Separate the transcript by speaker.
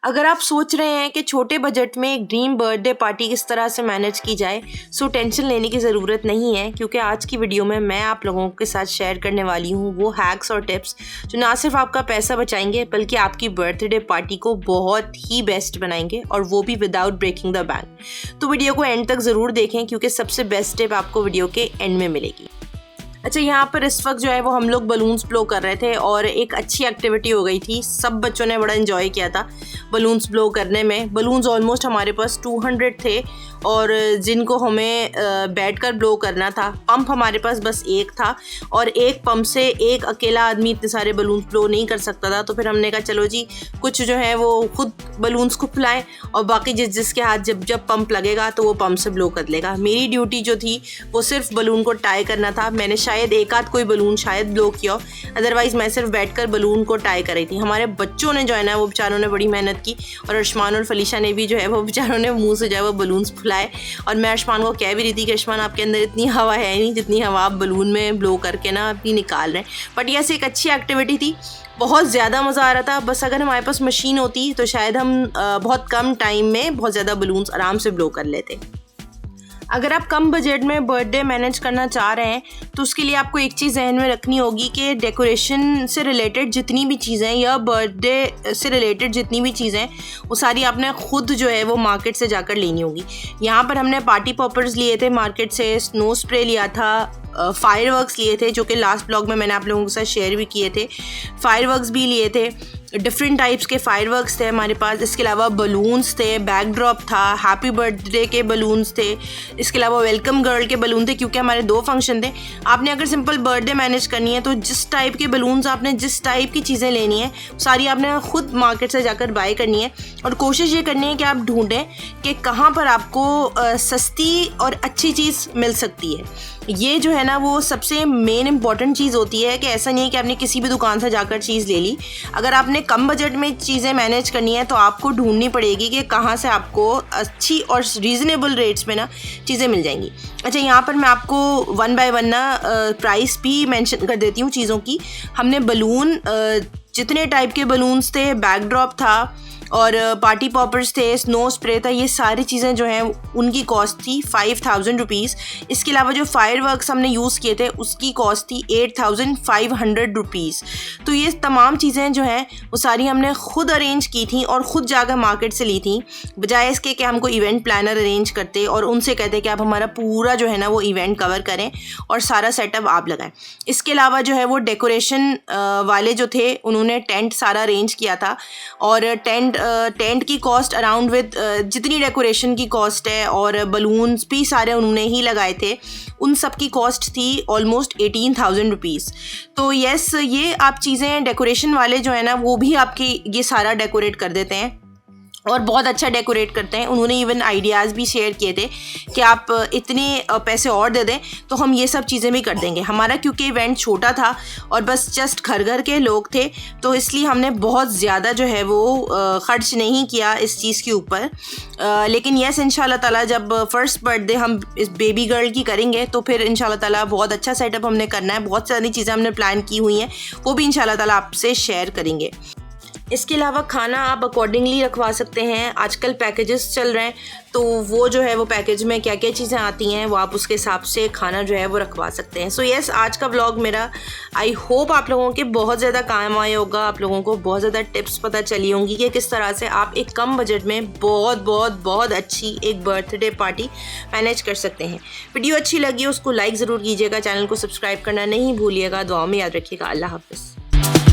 Speaker 1: अगर आप सोच रहे हैं कि छोटे बजट में एक ड्रीम बर्थडे पार्टी किस तरह से मैनेज की जाए, सो टेंशन लेने की ज़रूरत नहीं है, क्योंकि आज की वीडियो में मैं आप लोगों के साथ शेयर करने वाली हूँ वो हैक्स और टिप्स जो ना सिर्फ आपका पैसा बचाएंगे बल्कि आपकी बर्थडे पार्टी को बहुत ही बेस्ट बनाएंगे, और वो भी विदाउट ब्रेकिंग द बैंक। तो वीडियो को एंड तक ज़रूर देखें, क्योंकि सबसे बेस्ट टिप आपको वीडियो के एंड में मिलेगी। अच्छा, यहाँ पर इस वक्त जो है वो हम लोग बलून्स ब्लो कर रहे थे और एक अच्छी एक्टिविटी हो गई थी। सब बच्चों ने बड़ा एंजॉय किया था बलून्स ब्लो करने में। बलून्स ऑलमोस्ट हमारे पास 200 थे और जिनको हमें बैठकर ब्लो करना था। पंप हमारे पास बस एक था और एक पंप से एक अकेला आदमी इतने सारे बलून्स ब्लो नहीं कर सकता था। तो फिर हमने कहा चलो जी, कुछ जो है वो खुद बलून्स को फुलाएं और बाकी जिसके हाथ जब पंप लगेगा तो वो पंप से ब्लो कर लेगा। मेरी ड्यूटी जो थी वो सिर्फ बलून को टाई करना था। मैंने शायद एक आध कोई बलून शायद ब्लो किया, अदरवाइज मैं सिर्फ बैठकर बलून को टाई कर रही थी। हमारे बच्चों ने जो है ना वो बेचारों ने बड़ी मेहनत की, और अर्शमान और फलीशा ने भी जो है वो बेचारों ने मुंह से जो है वो बलून्स फुलाए। और मैं अर्शमान को कह भी रही थी कि अर्शमान, आपके अंदर इतनी हवा है नहीं जितनी हवा आप बलून में ब्लो करके ना अपनी निकाल रहे हैं। बट यस, एक अच्छी एक्टिविटी थी, बहुत ज़्यादा मज़ा आ रहा था। बस अगर हमारे पास मशीन होती तो शायद हम बहुत कम टाइम में बहुत ज़्यादा बलून्स आराम से ब्लो कर लेते। अगर आप कम बजट में बर्थडे मैनेज करना चाह रहे हैं तो उसके लिए आपको एक चीज़ जहन में रखनी होगी कि डेकोरेशन से रिलेटेड जितनी भी चीज़ें या बर्थडे से रिलेटेड जितनी भी चीज़ें वो सारी आपने खुद जो है वो मार्केट से जाकर लेनी होगी। यहाँ पर हमने पार्टी पॉपर्स लिए थे मार्केट से, स्नो स्प्रे लिया था, फायरवर्क्स लिए थे जो कि लास्ट ब्लॉग में मैंने आप लोगों के साथ शेयर भी किए थे। फायरवर्क्स भी लिए थे, डिफरेंट टाइप्स के फायरवर्क्स थे हमारे पास। इसके अलावा बलून्स थे, बैकड्रॉप था, हैप्पी बर्थडे के बलून्स थे, इसके अलावा वेलकम गर्ल के बलून थे, क्योंकि हमारे 2 फंक्शन थे। आपने अगर सिंपल बर्थडे मैनेज करनी है तो जिस टाइप के बलून्स आपने जिस टाइप की चीज़ें लेनी है सारी आपने खुद मार्केट से जाकर बाय करनी है। और कोशिश ये करनी है कि आप ढूंढें कि कहाँ पर आपको सस्ती और अच्छी चीज़ मिल सकती है। ये जो है ना वो सबसे मेन इंपॉर्टेंट चीज़ होती है कि ऐसा नहीं है कि आपने किसी भी दुकान से जाकर चीज़ ले ली। अगर आपने कम बजट में चीज़ें मैनेज करनी है तो आपको ढूंढनी पड़ेगी कि कहाँ से आपको अच्छी और रीज़नेबल रेट्स में ना चीज़ें मिल जाएंगी। अच्छा, यहाँ पर मैं आपको 1 बाय 1 ना प्राइस भी मेंशन कर देती हूँ चीज़ों की। हमने बलून, जितने टाइप के बलून्स थे, बैकड्रॉप था और पार्टी पॉपर्स थे, स्नो स्प्रे था, ये सारी चीज़ें जो हैं उनकी कॉस्ट थी 5000 रुपीज़। इसके अलावा जो फायरवर्क्स हमने यूज़ किए थे उसकी कॉस्ट थी 8500 रुपीज़। तो ये तमाम चीज़ें जो हैं वो सारी हमने खुद अरेंज की थी और ख़ुद जाकर मार्केट से ली थी, बजाय इसके कि हमको इवेंट प्लानर अरेंज करते और उनसे कहते कि आप हमारा पूरा जो है ना वो इवेंट कवर करें और सारा सेटअप आप लगाएं। इसके अलावा जो है वो डेकोरेशन वाले जो थे उन्होंने टेंट सारा अरेंज किया था, और टेंट की कॉस्ट अराउंड विद जितनी डेकोरेशन की कॉस्ट है और बलून्स भी सारे उन्होंने ही लगाए थे, उन सब की कॉस्ट थी ऑलमोस्ट 18000 रुपीज़। तो यस, ये आप चीज़ें डेकोरेशन वाले जो है ना वो भी आपकी ये सारा डेकोरेट कर देते हैं और बहुत अच्छा डेकोरेट करते हैं। उन्होंने इवन आइडियाज़ भी शेयर किए थे कि आप इतने पैसे और दे दें तो हम ये सब चीज़ें भी कर देंगे। हमारा क्योंकि इवेंट छोटा था और बस जस्ट घर के लोग थे, तो इसलिए हमने बहुत ज़्यादा जो है वो ख़र्च नहीं किया इस चीज़ के ऊपर। लेकिन यस, इंशाल्लाह ताला जब फर्स्ट बर्थडे हम इस बेबी गर्ल की करेंगे तो फिर इंशाल्लाह ताला बहुत अच्छा सेटअप हमने करना है। बहुत सारी चीज़ें हमने प्लान की हुई हैं, वो भी इंशाल्लाह ताला आपसे शेयर करेंगे। इसके अलावा खाना आप अकॉर्डिंगली रखवा सकते हैं। आजकल पैकेजेस चल रहे हैं, तो वो जो है वो पैकेज में क्या क्या चीज़ें आती हैं वो आप उसके हिसाब से खाना जो है वो रखवा सकते हैं। सो यस, आज का व्लॉग मेरा आई होप आप लोगों के बहुत ज़्यादा काम आया होगा। आप लोगों को बहुत ज़्यादा टिप्स पता चली होंगी कि किस तरह से आप एक कम बजट में बहुत अच्छी एक बर्थडे पार्टी मैनेज कर सकते हैं। वीडियो अच्छी लगी उसको लाइक ज़रूर कीजिएगा, चैनल को सब्सक्राइब करना नहीं भूलिएगा। दुआ में याद रखिएगा। अल्लाह हाफ़िज़।